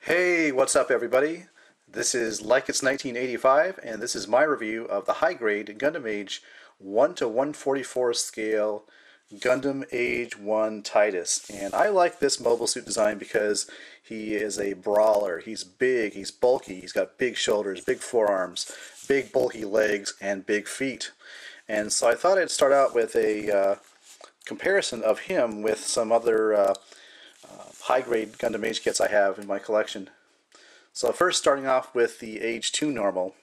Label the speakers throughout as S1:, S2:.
S1: Hey, what's up everybody? This is Like It's 1985, and this is my review of the high-grade Gundam Age 1 to 144 scale Gundam Age 1 Titus. And I like this mobile suit design because he is a brawler. He's big, he's bulky, he's got big shoulders, big forearms, big bulky legs, and big feet. And so I thought I'd start out with a comparison of him with some other high-grade Gundam Age kits I have in my collection. So first, starting off with the Age 2 normal.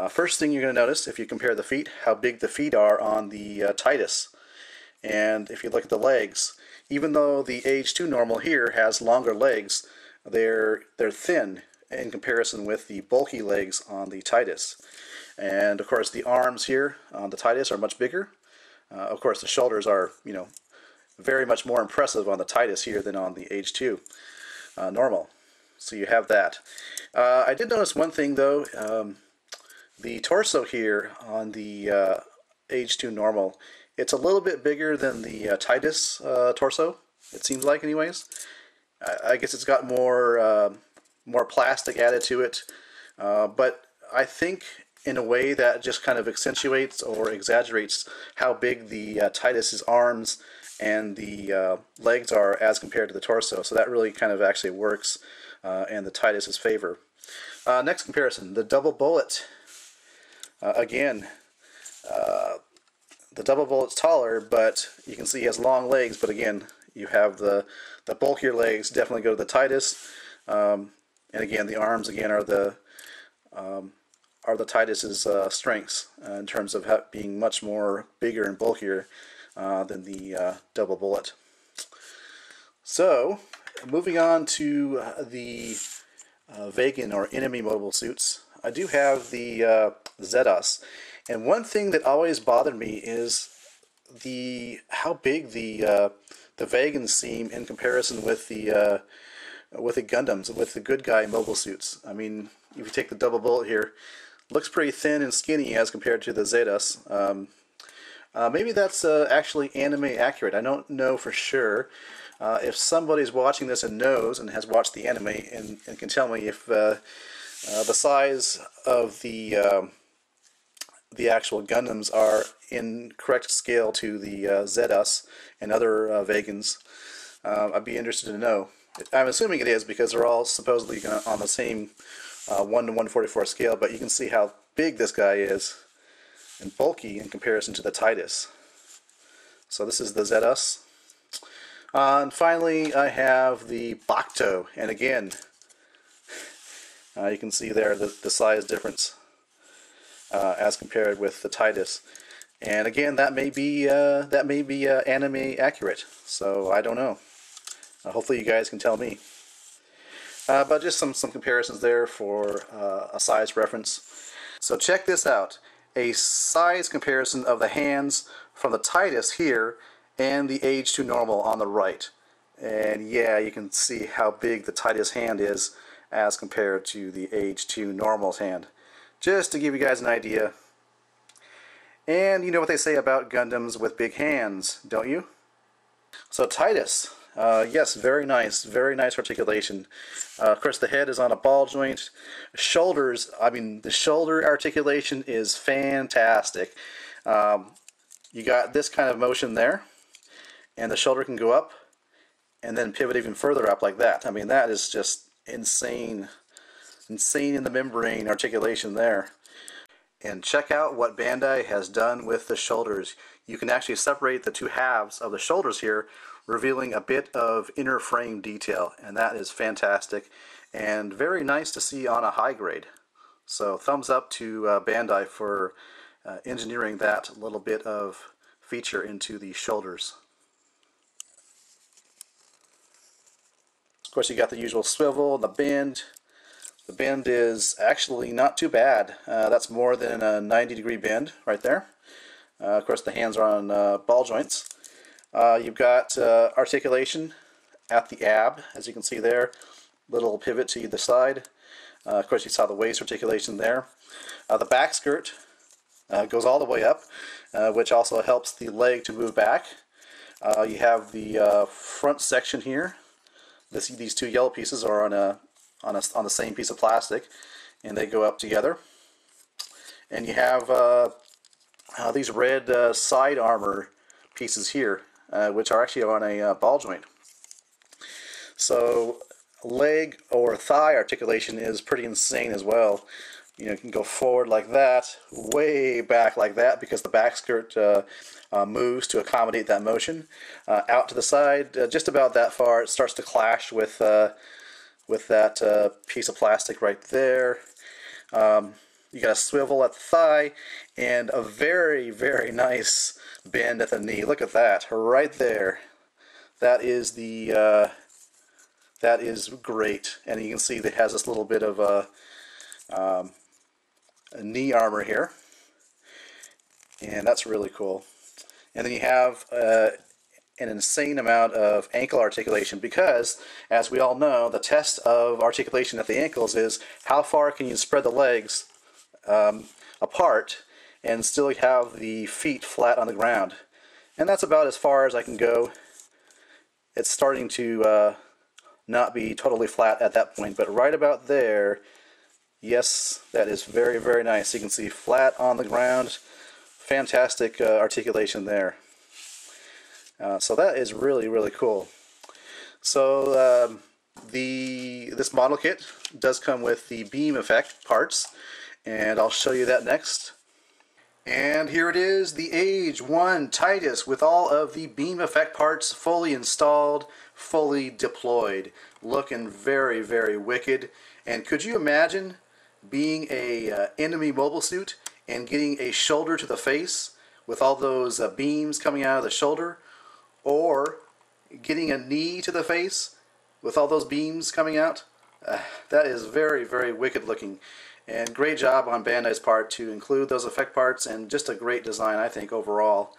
S1: First thing you're going to notice, if you compare the feet, how big the feet are on the Titus. And if you look at the legs, even though the Age 2 normal here has longer legs, they're thin in comparison with the bulky legs on the Titus. And of course the arms here on the Titus are much bigger. Of course the shoulders are, very much more impressive on the Titus here than on the Age 2 normal. So you have that. I did notice one thing though. The torso here on the Age 2 normal, it's a little bit bigger than the Titus torso, it seems like anyways. I guess it's got more plastic added to it, but I think in a way that just kind of accentuates or exaggerates how big the Titus's arms and the legs are as compared to the torso. So that really kind of actually works in the Titus's favor. Next comparison, the double bullet. Again, the double bullet's taller, but you can see he has long legs, but again, you have the bulkier legs definitely go to the Titus. And again, the arms again are the Titus's strengths in terms of being much more bigger and bulkier than the double bullet. So, moving on to the Vegan or enemy mobile suits, I do have the Zetos, and one thing that always bothered me is how big the Vegans seem in comparison with the Gundams, with the good guy mobile suits. I mean, if you take the double bullet here, looks pretty thin and skinny as compared to the Zetos. Maybe that's actually anime accurate. I don't know for sure. If somebody's watching this and knows and has watched the anime and can tell me if the size of the actual Gundams are in correct scale to the Zetos and other Vegans, I'd be interested to know. I'm assuming it is because they're all supposedly on the same 1 to 144 scale, but you can see how big this guy is and bulky in comparison to the Titus. So this is the Zetos. And finally I have the Bacto, and again you can see there the size difference as compared with the Titus. And again, that may be anime accurate, so I don't know. Hopefully you guys can tell me. But just some comparisons there for a size reference. So check this out. A size comparison of the hands from the Titus here and the Age 2 normal on the right. And yeah, you can see how big the Titus hand is as compared to the Age 2 normal's hand. Just to give you guys an idea. And you know what they say about Gundams with big hands, don't you? So Titus. Yes, very nice articulation. Of course, the head is on a ball joint. Shoulders, I mean, the shoulder articulation is fantastic. You got this kind of motion there, and the shoulder can go up and then pivot even further up like that. I mean, that is just insane in the membrane articulation there. And check out what Bandai has done with the shoulders. You can actually separate the two halves of the shoulders here, revealing a bit of inner frame detail, and that is fantastic and very nice to see on a high grade. So thumbs up to Bandai for engineering that little bit of feature into the shoulders. Of course, you got the usual swivel and the bend. The bend is actually not too bad. That's more than a 90-degree bend right there. Of course, the hands are on ball joints. You've got articulation at the ab, as you can see there. Little pivot to either side. Of course, you saw the waist articulation there. The back skirt goes all the way up, which also helps the leg to move back. You have the front section here. These two yellow pieces are on a on the same piece of plastic, and they go up together. And you have these red side armor pieces here, which are actually on a ball joint. So leg or thigh articulation is pretty insane as well. You know, you can go forward like that, way back like that, because the back skirt moves to accommodate that motion. Out to the side, just about that far, it starts to clash with that piece of plastic right there. You got a swivel at the thigh, and a very, very nice bend at the knee. Look at that, right there. That is that is great, and you can see that it has this little bit of a knee armor here, and that's really cool. And then you have an insane amount of ankle articulation, because, as we all know, the test of articulation at the ankles is how far can you spread the legs apart and still have the feet flat on the ground. And that's about as far as I can go. It's starting to not be totally flat at that point, but right about there, yes, that is very, very nice. You can see flat on the ground. Fantastic articulation there. So that is really, really cool. So this model kit does come with the beam effect parts, and I'll show you that next. And here it is, the Age-1 Titus with all of the beam effect parts fully installed, fully deployed. Looking very, very wicked. And could you imagine being a enemy mobile suit and getting a shoulder to the face with all those beams coming out of the shoulder, or getting a knee to the face with all those beams coming out? That is very, very wicked looking. And great job on Bandai's part to include those effect parts, and just a great design, I think, overall.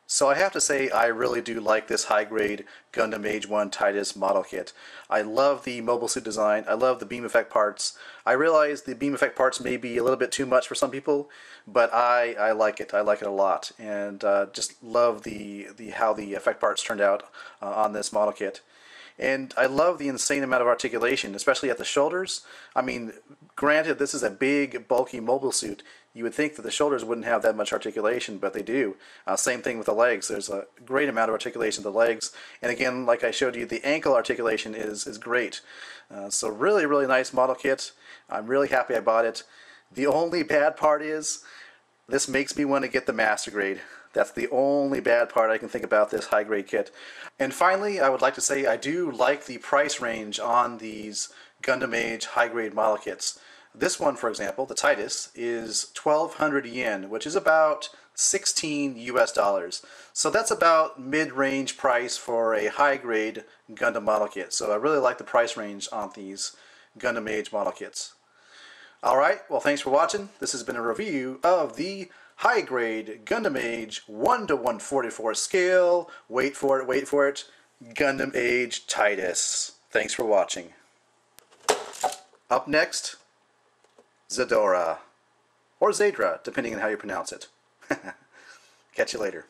S1: So I have to say, I really do like this high-grade Gundam Age-1 Titus model kit. I love the mobile suit design. I love the beam effect parts. I realize the beam effect parts may be a little bit too much for some people, but I like it. I like it a lot, and just love how the effect parts turned out on this model kit. And I love the insane amount of articulation, especially at the shoulders. I mean, granted, this is a big, bulky mobile suit. You would think that the shoulders wouldn't have that much articulation, but they do. Same thing with the legs. There's a great amount of articulation of the legs. And again, like I showed you, the ankle articulation is great. So really, really nice model kit. I'm really happy I bought it. The only bad part is, this makes me want to get the master grade. That's the only bad part I can think about this high-grade kit. And finally, I would like to say I do like the price range on these Gundam Age high-grade model kits. This one, for example, the Titus, is 1,200 yen, which is about 16 US dollars. So that's about mid-range price for a high-grade Gundam model kit. So I really like the price range on these Gundam Age model kits. Alright, well, thanks for watching. This has been a review of the high-grade Gundam Age 1:144 scale, wait for it, Gundam Age Titus. Thanks for watching. Up next, Zadora, or Zadra, depending on how you pronounce it. Catch you later.